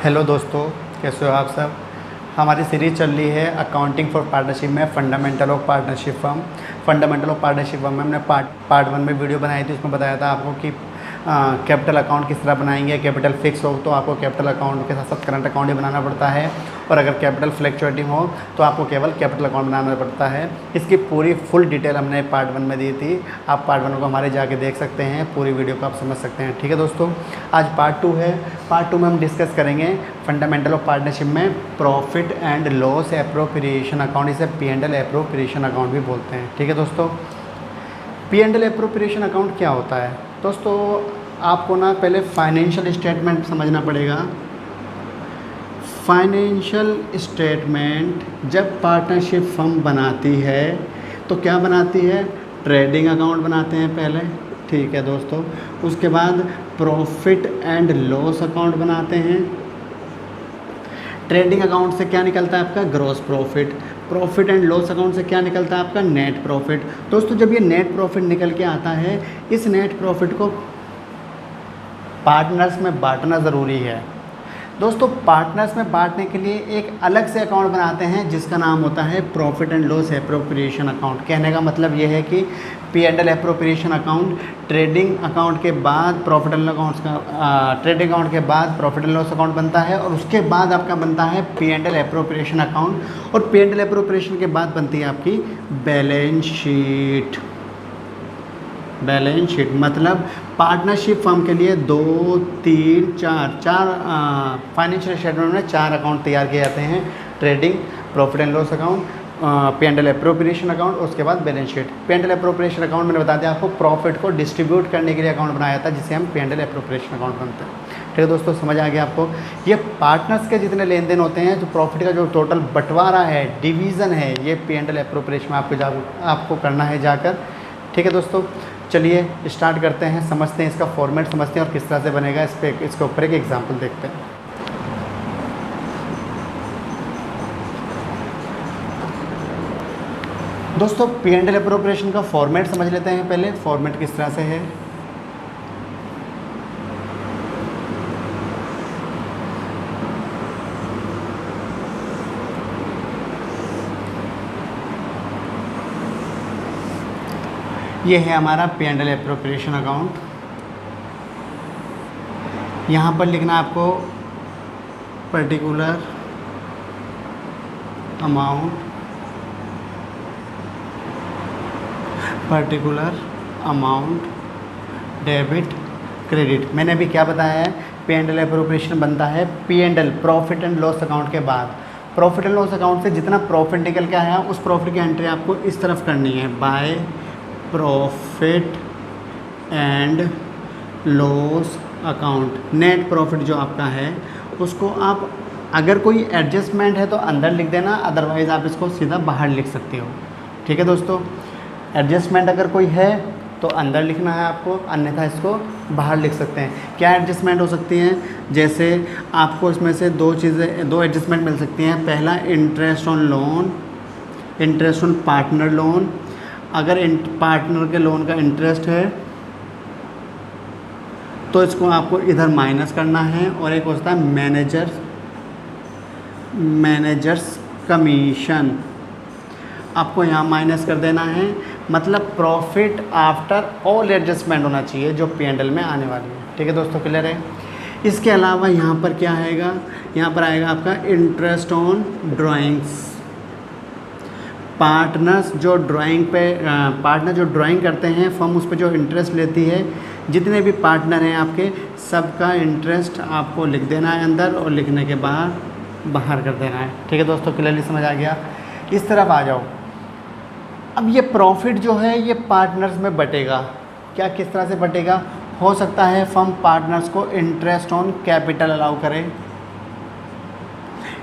Hello दोस्तों, कैसे हो आप सब। हमारी सीरीज़ चल रही है अकाउंटिंग फॉर पार्टनरशिप में fundamental of partnership firm. Fundamental of partnership firm में हमने पार्ट 1 में वीडियो बनाई थी। उसमें बताया था आपको कि कैपिटल अकाउंट किस तरह बनाएंगे। कैपिटल फिक्स हो तो आपको कैपिटल अकाउंट के साथ साथ करंट अकाउंट ही बनाना पड़ता है, और अगर कैपिटल फ्लक्चुएटिंग हो तो आपको केवल कैपिटल अकाउंट बनाना पड़ता है। इसकी पूरी फुल डिटेल हमने पार्ट 1 में दी थी। आप पार्ट 1 को हमारे जाके देख सकते हैं, पूरी वीडियो को आप समझ सकते हैं। ठीक है दोस्तों, आज पार्ट 2 है। पार्ट 2 में हम डिस्कस करेंगे फंडामेंटल ऑफ पार्टनरशिप में profit and loss appropriation account. इसे P&L एप्रोप्रिएशन अकाउंट भी बोलते हैं। ठीक है दोस्तों, P&L एप्रोप्रिएशन अकाउंट क्या होता है दोस्तों, आपको ना पहले फाइनेंशियल स्टेटमेंट समझना पड़ेगा। फाइनेंशियल स्टेटमेंट जब पार्टनरशिप फर्म बनाती है तो क्या बनाती है, ट्रेडिंग अकाउंट बनाते हैं पहले। ठीक है दोस्तों, उसके बाद प्रॉफिट एंड लॉस अकाउंट बनाते हैं। ट्रेडिंग अकाउंट से क्या निकलता है आपका, gross profit. Profit and loss account से क्या निकलता है आपका, नेट प्रॉफिट। दोस्तों जब ये नेट प्रॉफिट निकल के आता है, इस नेट प्रॉफिट को पार्टनर्स में बांटना ज़रूरी है। दोस्तों पार्टनर्स में बांटने के लिए एक अलग से अकाउंट बनाते हैं जिसका नाम होता है profit and loss appropriation account. कहने का मतलब ये है कि P&L appropriation account trading account के बाद प्रॉफिट एंड अकाउंट्स का ट्रेडिंग अकाउंट के बाद प्रॉफिट एंड लॉस अकाउंट बनता है, और उसके बाद आपका बनता है P&L एप्रोप्रिएशन अकाउंट, और P&L एप्रोप्रिएशन के बाद बनती है आपकी बैलेंस शीट। बैलेंस शीट मतलब पार्टनरशिप फर्म के लिए 2, 3, 4 फाइनेंशियल स्टेटमेंट में 4 अकाउंट तैयार किए जाते हैं। Trading, profit and loss account, P&L appropriation account, उसके बाद balance sheet. P&L appropriation account मैंने बता दिया आपको, प्रॉफिट को डिस्ट्रीब्यूट करने के लिए अकाउंट बनाया जाता है जिसे हम P&L एप्रोप्रिएशन अकाउंट बनते हैं। ठीक है दोस्तों, समझ आ गया आपको। ये पार्टनर्स के जितने लेन देन होते हैं, जो प्रॉफिट का जो टोटल बंटवारा है, डिवीज़न है, ये P&L एप्रोप्रिएशन में आपको करना है जाकर। ठीक है दोस्तों, चलिए स्टार्ट करते हैं, समझते हैं इसका फॉर्मेट, समझते हैं और किस तरह से बनेगा। इसके ऊपर एक एग्जांपल देखते हैं। दोस्तों P&L एप्रोप्रिएशन का फॉर्मेट समझ लेते हैं पहले। फॉर्मेट किस तरह से है, ये है हमारा P&L एप्रोप्रिएशन अकाउंट। यहाँ पर लिखना आपको पर्टिकुलर अमाउंट डेबिट क्रेडिट। मैंने अभी क्या बताया है, P&L एप्रोप्रिएशन बनता है P&L profit and loss account के बाद। प्रॉफिट एंड लॉस अकाउंट से जितना प्रॉफिट निकल के आया उस प्रॉफिट की एंट्री आपको इस तरफ करनी है, by profit and loss account. Net profit जो आपका है उसको आप अगर कोई एडजस्टमेंट है तो अंदर लिख देना, अदरवाइज़ आप इसको सीधा बाहर लिख सकते हो। ठीक है दोस्तों, एडजस्टमेंट अगर कोई है तो अंदर लिखना है आपको, अन्यथा इसको बाहर लिख सकते हैं। क्या एडजस्टमेंट हो सकती हैं, जैसे आपको इसमें से दो एडजस्टमेंट मिल सकती हैं। पहला interest on loan, interest on partner loan. अगर पार्टनर के लोन का इंटरेस्ट है तो इसको आपको इधर माइनस करना है, और एक होता है मैनेजर्स कमीशन, आपको यहाँ माइनस कर देना है। मतलब प्रॉफिट आफ्टर ऑल एडजस्टमेंट होना चाहिए जो P&L में आने वाली है। ठीक है दोस्तों, क्लियर है। इसके अलावा यहाँ पर क्या आएगा, यहाँ पर आएगा आपका इंटरेस्ट ऑन ड्राइंग्स। पार्टनर जो ड्राइंग करते हैं फर्म, उस पर जो इंटरेस्ट लेती है, जितने भी पार्टनर हैं आपके सबका इंटरेस्ट आपको लिख देना है अंदर, और लिखने के बाद बाहर कर देना है। ठीक है दोस्तों, क्लियरली समझ आ गया। इस तरफ आ जाओ। अब ये प्रॉफिट जो है ये पार्टनर्स में बटेगा। क्या, किस तरह से बटेगा, हो सकता है फर्म पार्टनर्स को इंटरेस्ट ऑन कैपिटल अलाउ करे।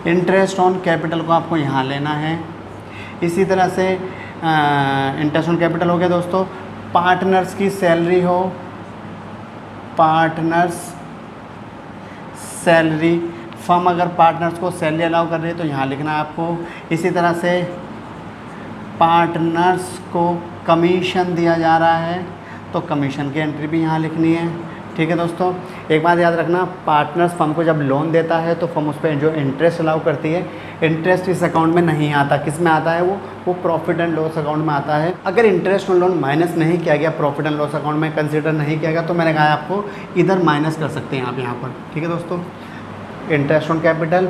इंटरेस्ट ऑन कैपिटल को आपको यहाँ लेना है। इसी तरह से इंटरेस्ट ऑन कैपिटल हो गया दोस्तों। पार्टनर्स की सैलरी हो, पार्टनर्स सैलरी, फर्म अगर पार्टनर्स को सैलरी अलाउ कर रही है तो यहाँ लिखना है आपको। इसी तरह से पार्टनर्स को कमीशन दिया जा रहा है तो कमीशन की एंट्री भी यहाँ लिखनी है। ठीक है दोस्तों, एक बात याद रखना, पार्टनर्स फर्म को जब लोन देता है तो फर्म उस पर जो इंटरेस्ट अलाउ करती है, इंटरेस्ट इस अकाउंट में नहीं आता। किस में आता है? वो प्रॉफिट एंड लॉस अकाउंट में आता है। अगर इंटरेस्ट ऑन लोन माइनस नहीं किया गया, प्रॉफिट एंड लॉस अकाउंट में कंसिडर नहीं किया गया, तो मैंने कहा आपको इधर माइनस कर सकते हैं आप यहाँ पर। ठीक है दोस्तों, interest on capital,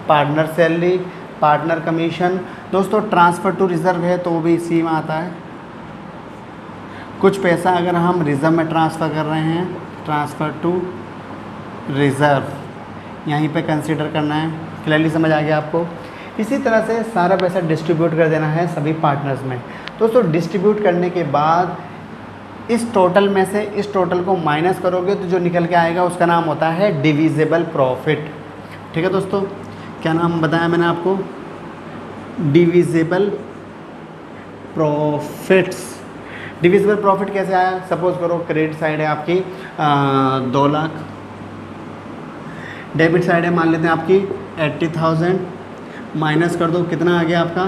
partner salary, partner commission. दोस्तों ट्रांसफ़र टू रिज़र्व है तो वो भी इसी में आता है। कुछ पैसा अगर हम रिज़र्व में ट्रांसफ़र कर रहे हैं, ट्रांसफ़र टू रिज़र्व यहीं पे कंसीडर करना है। क्लियरली समझ आ गया आपको। इसी तरह से सारा पैसा डिस्ट्रीब्यूट कर देना है सभी पार्टनर्स में। दोस्तों डिस्ट्रीब्यूट करने के बाद इस टोटल में से इस टोटल को माइनस करोगे तो जो निकल के आएगा उसका नाम होता है डिविजिबल प्रॉफिट। ठीक है दोस्तों, क्या नाम बताया मैंने आपको? Divisible profits. डिविजिबल प्रॉफिट कैसे आया? सपोज करो क्रेडिट साइड है आपकी 2 लाख, डेबिट साइड है मान लेते हैं आपकी 80,000, माइनस कर दो कितना आ गया आपका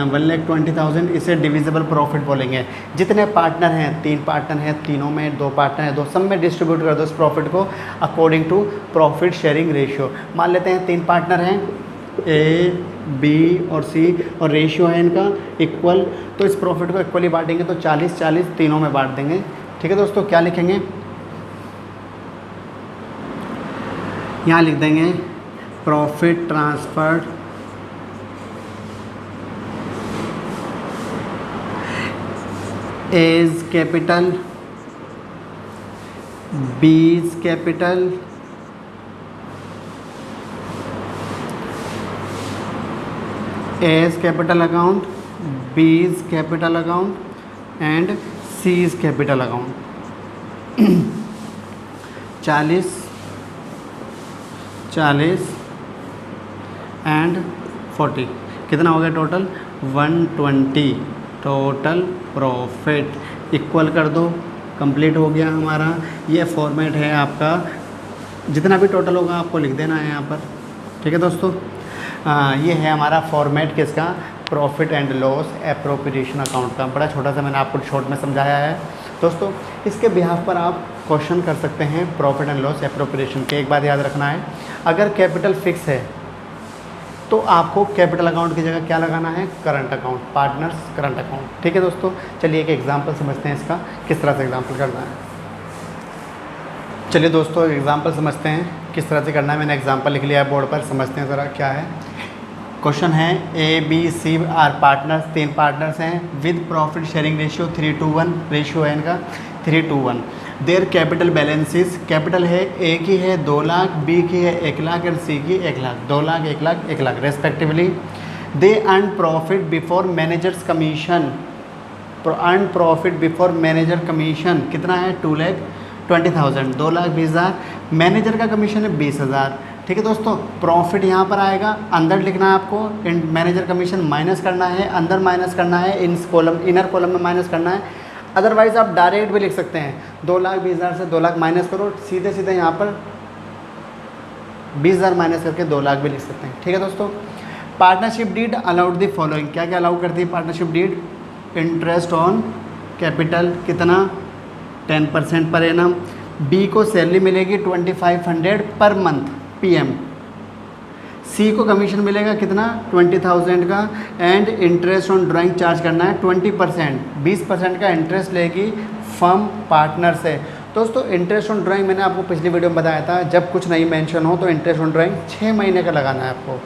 1,20,000। इसे डिविजिबल प्रॉफिट बोलेंगे। जितने पार्टनर हैं, 3 पार्टनर हैं, तीनों में 2 पार्टनर हैं, 2 सब में डिस्ट्रीब्यूट कर दो इस प्रॉफिट को according to profit sharing ratio. मान लेते हैं 3 पार्टनर हैं ए, बी और सी, और रेशियो है इनका इक्वल, तो इस प्रॉफिट को इक्वली बांटेंगे तो 40-40 तीनों में बांट देंगे। ठीक है दोस्तों, क्या लिखेंगे? यहाँ लिख देंगे profit transferred A's capital, B's capital, A's capital account, B's capital account and C's capital account. 40 and 40 कितना हो गया टोटल? 120 टोटल प्रॉफिट इक्वल कर दो, कंप्लीट हो गया हमारा। ये फॉर्मेट है आपका, जितना भी टोटल होगा आपको लिख देना है यहाँ पर। ठीक है दोस्तों, ये है हमारा फॉर्मेट किसका? Profit and loss appropriation account का। बड़ा छोटा सा मैंने आपको शॉर्ट में समझाया है दोस्तों। इसके बिहाफ पर आप क्वेश्चन कर सकते हैं प्रॉफिट एंड लॉस एप्रोप्रिएशन के। एक बात याद रखना है, अगर कैपिटल फिक्स है तो आपको कैपिटल अकाउंट की जगह क्या लगाना है? Current account, partners current account. ठीक है दोस्तों, चलिए एक एग्जांपल समझते हैं इसका, किस तरह से एग्जांपल करना है। चलिए दोस्तों एग्जांपल समझते हैं किस तरह से करना है। मैंने एग्जांपल लिख लिया है बोर्ड पर, समझते हैं ज़रा क्या है। क्वेश्चन है A B C are partners, 3 partners हैं with profit sharing ratio 3:1, ratio है इनका 3:1। देयर कैपिटल बैलेंसेस, कैपिटल है ए की है 2 लाख, बी की है 1 लाख एंड सी की 1 lakh, 2 lakh 1 lakh 1 lakh respectively. They earn profit before managers commission, earn profit before manager commission कितना है? 2,20,000, 2,20,000। मैनेजर का कमीशन है 20,000। ठीक है दोस्तों, प्रॉफिट यहाँ पर आएगा, अंदर लिखना है आपको, मैनेजर कमीशन माइनस करना है, अंदर माइनस करना है, इन कॉलम इनर कॉलम में माइनस करना है। अदरवाइज़ आप डायरेक्ट भी लिख सकते हैं, 2,20,000 से 2 लाख माइनस करो, सीधे सीधे यहाँ पर 20,000 माइनस करके 2 लाख भी लिख सकते हैं। ठीक है दोस्तों, partnership deed allowed the following, क्या क्या अलाउ करती है partnership deed? Interest on capital कितना? 10% पर एनम। बी को सैलरी मिलेगी 2,500 पर मंथ PM। सी को कमीशन मिलेगा कितना? 20,000 का। And interest on drawing charge करना है 20%, 20% का इंटरेस्ट लेगी फर्म पार्टनर से। दोस्तों इंटरेस्ट ऑन ड्राइंग मैंने आपको पिछली वीडियो में बताया था, जब कुछ नहीं मेंशन हो तो इंटरेस्ट ऑन ड्राइंग 6 महीने का लगाना है आपको।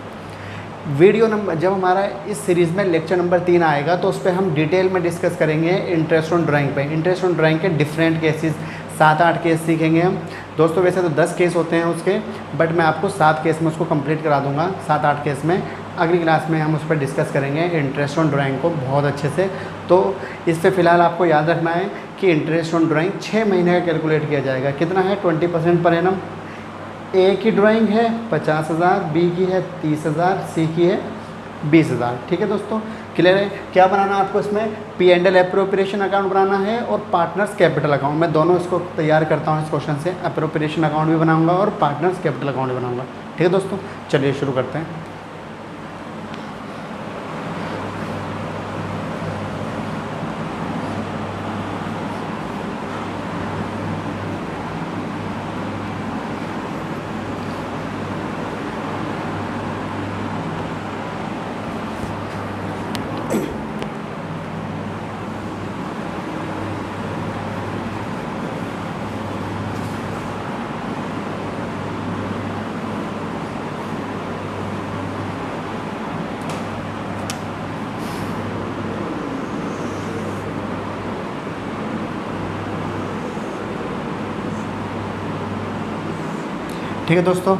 वीडियो नंबर जब हमारा इस सीरीज़ में लेक्चर नंबर 3 आएगा तो उस पर हम डिटेल में डिस्कस करेंगे इंटरेस्ट ऑन ड्राइंग पे। इंटरेस्ट ऑन ड्राइंग के डिफरेंट केसेस 7-8 केस सीखेंगे हम दोस्तों। वैसे तो 10 केस होते हैं उसके, बट मैं आपको 7 केस में उसको कंप्लीट करा दूंगा। 7-8 केस में अगली क्लास में हम उस पर डिस्कस करेंगे इंटरेस्ट ऑन ड्राइंग को बहुत अच्छे से। तो इस पर फ़िलहाल आपको याद रखना है कि इंटरेस्ट ऑन ड्राइंग 6 महीने का कैलकुलेट किया जाएगा। कितना है? 20% पर एनम। ए की ड्राइंग है 50,000, बी की है 30,000, सी की है 20,000। ठीक है दोस्तों, क्लियर है? क्या बनाना है आपको इसमें? P&L एप्रोप्रिएशन अकाउंट बनाना है और पार्टनर्स कैपिटल अकाउंट। मैं दोनों इसको तैयार करता हूँ इस क्वेश्चन से, एप्रोप्रिएशन अकाउंट भी बनाऊंगा और पार्टनर्स कैपिटल अकाउंट भी बनाऊंगा। ठीक है दोस्तों, चलिए शुरू करते हैं। ठीक है दोस्तों।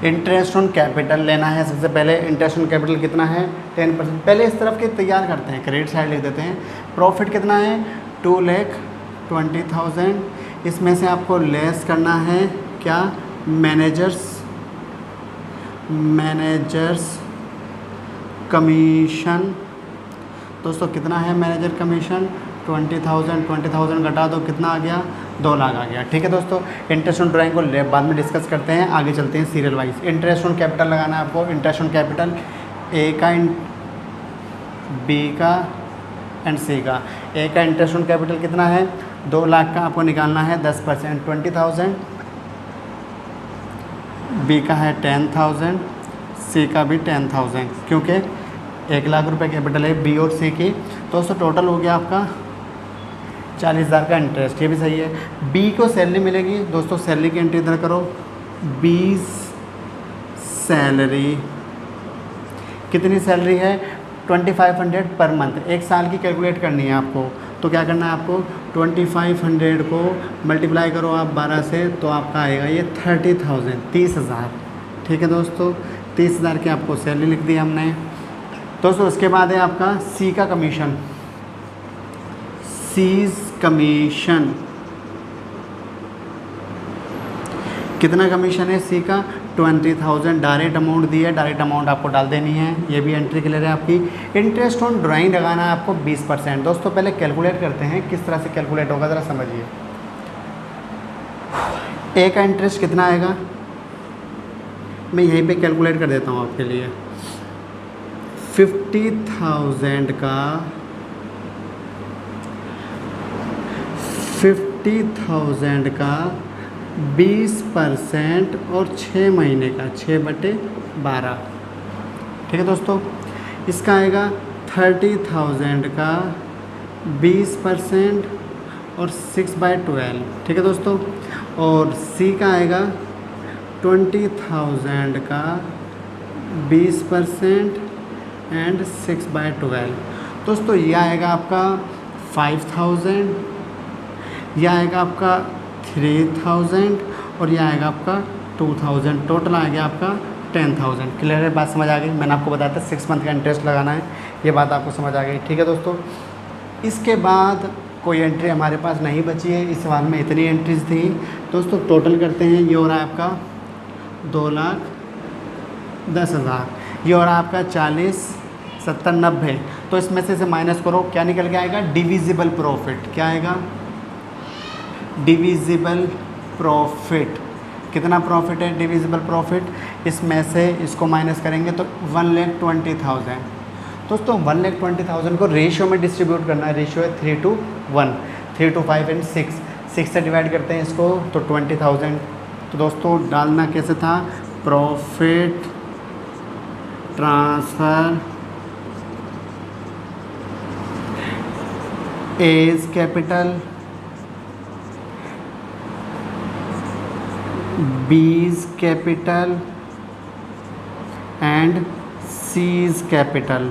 इंटरेस्ट ऑन कैपिटल लेना है। सबसे पहले इंटरेस्ट ऑन कैपिटल कितना है 10%। पहले इस तरफ के तैयार करते हैं, क्रेडिट साइड लिख देते हैं। प्रॉफिट कितना है 2,20,000। इसमें से आपको लेस करना है क्या, मैनेजर्स कमीशन। दोस्तों कितना है मैनेजर कमीशन 20,000 घटा दो, कितना आ गया 2 लाख आ गया। ठीक है दोस्तों। इंटरेस्ट ऑन ड्राइंग को बाद में डिस्कस करते हैं, आगे चलते हैं serial wise. Interest on capital लगाना है आपको। इंटरेस्ट ऑन कैपिटल ए का, बी का एंड सी का। ए का इंटरेस्ट ऑन कैपिटल कितना है 2 लाख का, आपको निकालना है 10% 20,000। बी का है 10,000, सी का भी 10,000, क्योंकि 1 लाख रुपए कैपिटल है बी और सी की। तो दोस्तों टोटल हो गया आपका 40,000 का इंटरेस्ट, ये भी सही है। बी को सैलरी मिलेगी। दोस्तों सैलरी की एंट्री इधर करो। बी सैलरी कितनी सैलरी है 2500 पर मंथ। 1 साल की कैलकुलेट करनी है आपको। तो क्या करना है आपको 2500 को मल्टीप्लाई करो आप 12 से, तो आपका आएगा ये 30,000, 30,000। ठीक है दोस्तों, 30,000 की आपको सैलरी लिख दी हमने। दोस्तों उसके बाद है आपका सी का कमीशन। सीज कमीशन कितना कमीशन है सी का 20,000। डायरेक्ट अमाउंट दी है, डायरेक्ट अमाउंट आपको डाल देनी है। ये भी एंट्री क्लियर है आपकी। इंटरेस्ट ऑन ड्राइंग लगाना है आपको 20%। दोस्तों पहले कैलकुलेट करते हैं, किस तरह से कैलकुलेट होगा ज़रा समझिए। ए का इंटरेस्ट कितना आएगा, मैं यहीं पे कैलकुलेट कर देता हूँ आपके लिए। 50,000 का 20% और 6 महीने का 6/12। ठीक है दोस्तों। इसका आएगा 30,000 का 20% और 6/12। ठीक है दोस्तों। और सी का आएगा 20,000 का 20% एंड 6/12। दोस्तों ये आएगा आपका 5,000, यह आएगा आपका 3,000 और यह आएगा आपका 2,000। टोटल आ गया आपका 10,000। क्लियर है, बात समझ आ गई। मैंने आपको बताया था 6 मंथ का इंटरेस्ट लगाना है, ये बात आपको समझ आ गई। ठीक है दोस्तों। इसके बाद कोई एंट्री हमारे पास नहीं बची है। इस सवाल में इतनी एंट्रीज थी। दोस्तों टोटल करते हैं, ये हो रहा है आपका 2,10,000। ये हो रहा है आपका 40, 70, 90। तो इसमें से माइनस करो, क्या निकल के आएगा डिविजिबल प्रॉफिट। क्या आएगा डिविजिबल प्रॉफिट। कितना प्रॉफिट है डिविजिबल प्रॉफिट, इसमें से इसको माइनस करेंगे तो 1,20,000। दोस्तों 1,20,000 को रेशियो में डिस्ट्रीब्यूट करना है। रेशियो है 3:1, 3:5 एंड 6 से डिवाइड करते हैं इसको तो 20,000। तो दोस्तों डालना कैसे था, profit transfer as capital, B's capital and C's capital.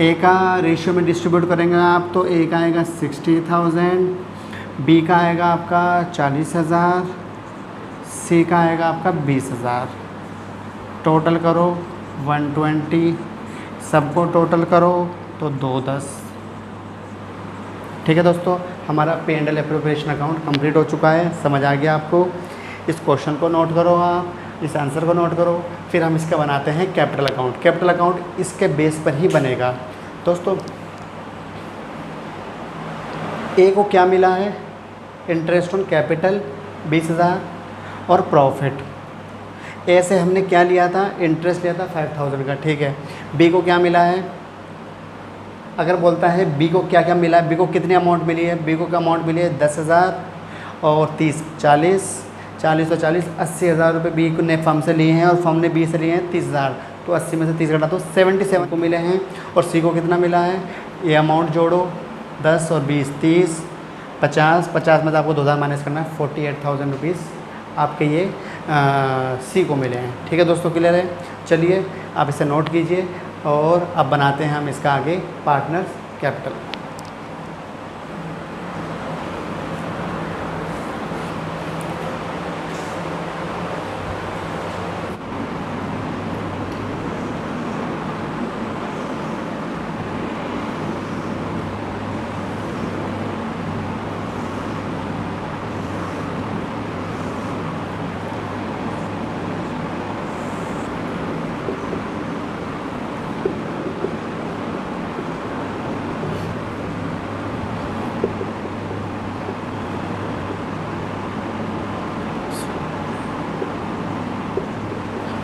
A का रेशियो में डिस्ट्रीब्यूट करेंगे आप तो ए का आएगा 60,000, बी का आएगा आपका 40,000, सी का आएगा आपका 20,000। टोटल करो 120, सबको टोटल करो तो 210। ठीक है दोस्तों, हमारा पे and L appropriation account complete हो चुका है। समझ आ गया आपको। इस क्वेश्चन को नोट करो आप, इस आंसर को नोट करो। फिर हम इसका बनाते हैं कैपिटल अकाउंट। कैपिटल अकाउंट इसके बेस पर ही बनेगा। दोस्तों ए को क्या मिला है, इंटरेस्ट ऑन कैपिटल 20,000 और प्रॉफिट। ए से हमने क्या लिया था, इंटरेस्ट लिया था 5,000 का। ठीक है। बी को क्या मिला है, अगर बोलता है बी को क्या क्या मिला है, बी को कितनी अमाउंट मिली है, बी को क्या अमाउंट मिली है 10,000 और 30, 40 और 40 80,000 रुपये बी ने फर्म से लिए हैं और फर्म ने बी से लिए हैं 30,000। तो 80 में से 30 घटा तो 77 को मिले हैं। और सी को कितना मिला है, ये अमाउंट जोड़ो 10 और 20 30, 50 में से आपको 2,000 माइनस करना है, 48,000 रुपीज़ आपके ये सी को मिले हैं। ठीक है दोस्तों, क्लियर है। चलिए आप इसे नोट कीजिए और अब बनाते हैं हम इसका आगे पार्टनर्स कैपिटल।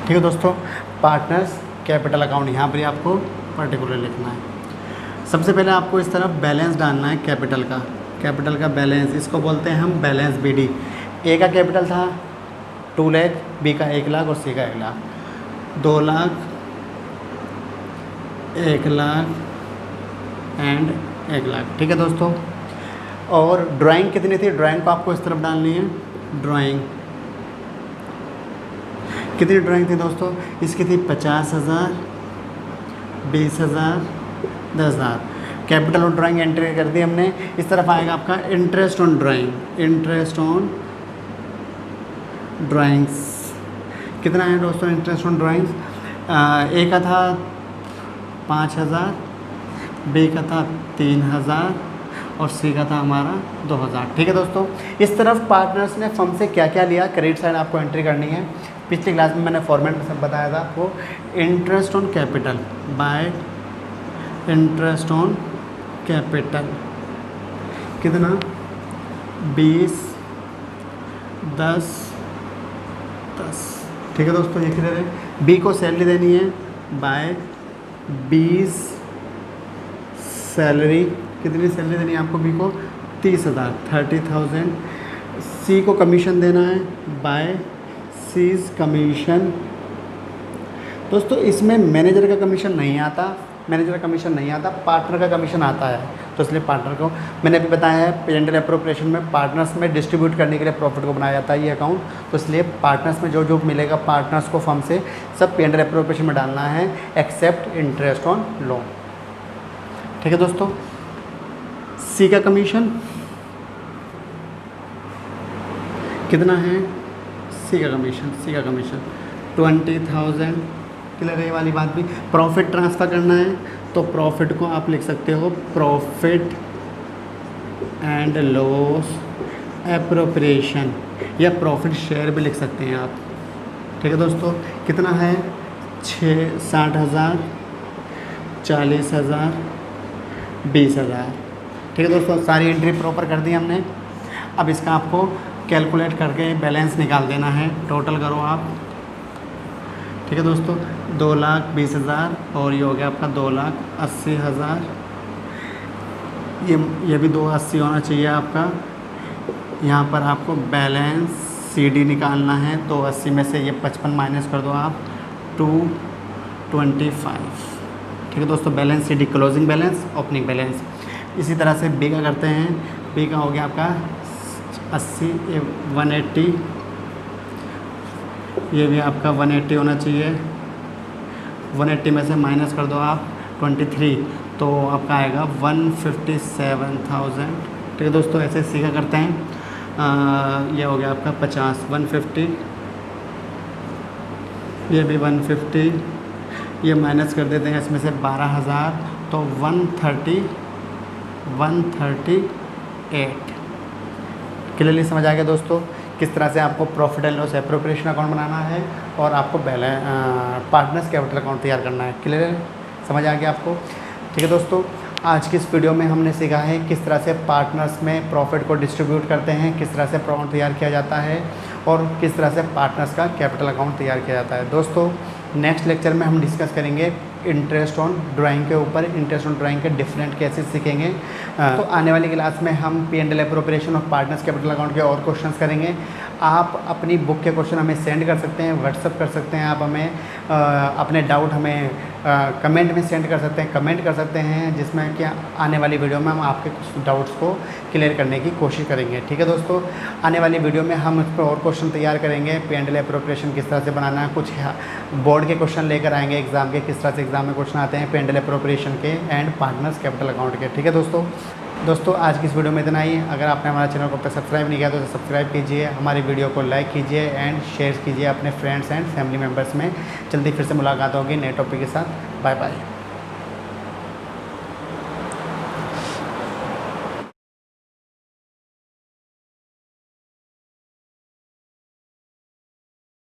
ठीक है दोस्तों, पार्टनर्स कैपिटल अकाउंट यहाँ पर ही आपको पर्टिकुलर लिखना है। सबसे पहले आपको इस तरफ बैलेंस डालना है कैपिटल का बैलेंस, इसको बोलते हैं हम बैलेंस BD। ए का कैपिटल था 2 लाख, बी का 1 लाख और सी का 1 लाख, 2 लाख, 1 लाख एंड 1 लाख। ठीक है दोस्तों, और ड्राइंग कितनी थी, ड्राइंग को आपको इस तरफ डालनी है। ड्राइंग कितनी ड्राइंग थी दोस्तों, इसकी थी 50,000, 20,000, 10,000। कैपिटल और ड्राइंग एंट्री कर दी हमने। इस तरफ आएगा आपका interest on drawing, interest on drawings. कितना है दोस्तों इंटरेस्ट ऑन ड्राइंग्स, ए का था 5,000, बी का था 3,000 और सी का था हमारा 2,000। ठीक है दोस्तों, इस तरफ पार्टनर्स ने फर्म से क्या क्या लिया, क्रेडिट साइड आपको एंट्री करनी है। पिछली क्लास में मैंने फॉर्मेट में सब बताया था आपको। Interest on capital by interest on capital कितना, 20, 10, 10। ठीक है दोस्तों, ये क्लियर है। बी को सैलरी देनी है बाय 20 सैलरी, कितनी सैलरी देनी है आपको बी को, 30,000, 30,000। सी को कमीशन देना है बाय सीज कमीशन। दोस्तों इसमें मैनेजर का कमीशन नहीं आता, मैनेजर का कमीशन नहीं आता, पार्टनर का कमीशन आता है। तो इसलिए पार्टनर को मैंने अभी बताया है, P&L एप्रोप्रिएशन में पार्टनर्स में डिस्ट्रीब्यूट करने के लिए प्रॉफिट को बनाया जाता है ये अकाउंट। तो इसलिए पार्टनर्स में जो जो मिलेगा पार्टनर्स को फर्म से, सब P&L एप्रोप्रिएशन में डालना है एक्सेप्ट इंटरेस्ट ऑन लोन। ठीक है दोस्तों, सी का कमीशन कितना है, सी का कमीशन 20,000। क्लियर है ये वाली बात भी। प्रॉफिट ट्रांसफ़र करना है तो प्रॉफिट को आप लिख सकते हो प्रॉफिट एंड लॉस एप्रोप्रिएशन, या प्रॉफिट शेयर भी लिख सकते हैं आप। ठीक है दोस्तों, कितना है, 60,000, 40,000, 20,000। ठीक है दोस्तों, सारी एंट्री प्रॉपर कर दी हमने। अब इसका आपको कैलकुलेट करके बैलेंस निकाल देना है, टोटल करो आप। ठीक है दोस्तों, 2,20,000 और ये हो गया आपका 2,80,000। ये भी 280 होना चाहिए आपका। यहाँ पर आपको बैलेंस CD निकालना है, 280 में से ये 55 माइनस कर दो आप, 225। ठीक है दोस्तों, balance CD closing balance, opening balance. इसी तरह से बी का करते हैं। बी का हो गया आपका 80, 180, ये भी आपका 180 होना चाहिए। 180 में से माइनस कर दो आप 23, तो आपका आएगा 157,000। ठीक है दोस्तों, ऐसे सीखा करते हैं। ये हो गया आपका 50, 150, ये भी 150, ये माइनस कर देते हैं इसमें से 12,000, तो 138। क्लियरली समझ आ गया दोस्तों किस तरह से आपको profit and loss appropriation account बनाना है और आपको पार्टनर्स कैपिटल अकाउंट तैयार करना है। क्लियर समझ आ गया आपको। ठीक है दोस्तों, आज की इस वीडियो में हमने सीखा है किस तरह से पार्टनर्स में प्रॉफिट को डिस्ट्रीब्यूट करते हैं, किस तरह से अकाउंट तैयार किया जाता है और किस तरह से पार्टनर्स का कैपिटल अकाउंट तैयार किया जाता है। दोस्तों नेक्स्ट लेक्चर में हम डिस्कस करेंगे इंटरेस्ट ऑन ड्राइंग के ऊपर, इंटरेस्ट ऑन ड्राइंग के डिफरेंट केसेस सीखेंगे। तो आने वाली क्लास में हम P&L एप्रोप्रिएशन और पार्टनर्स कैपिटल अकाउंट के और क्वेश्चंस करेंगे। आप अपनी बुक के क्वेश्चन हमें सेंड कर सकते हैं, व्हाट्सअप कर सकते हैं, आप हमें अपने डाउट हमें कमेंट में सेंड कर सकते हैं, कमेंट कर सकते हैं, जिसमें कि आने वाली वीडियो में हम आपके कुछ डाउट्स को क्लियर करने की कोशिश करेंगे। ठीक है दोस्तों, आने वाली वीडियो में हम उस पर और क्वेश्चन तैयार करेंगे, P&L एप्रोप्रिएशन किस तरह से बनाना है, कुछ बोर्ड के क्वेश्चन लेकर आएंगे एग्जाम के, किस तरह से एग्जाम में क्वेश्चन आते हैं P&L एप्रोप्रिएशन के एंड पार्टनर्स कैपिटल अकाउंट के। ठीक है दोस्तों आज की इस वीडियो में इतना ही। अगर आपने हमारे चैनल को अब तक सब्सक्राइब नहीं किया तो सब्सक्राइब कीजिए, हमारी वीडियो को लाइक कीजिए एंड शेयर कीजिए अपने फ्रेंड्स एंड फैमिली मेम्बर्स में। जल्दी फिर से मुलाकात होगी नए टॉपिक के साथ। Bye bye.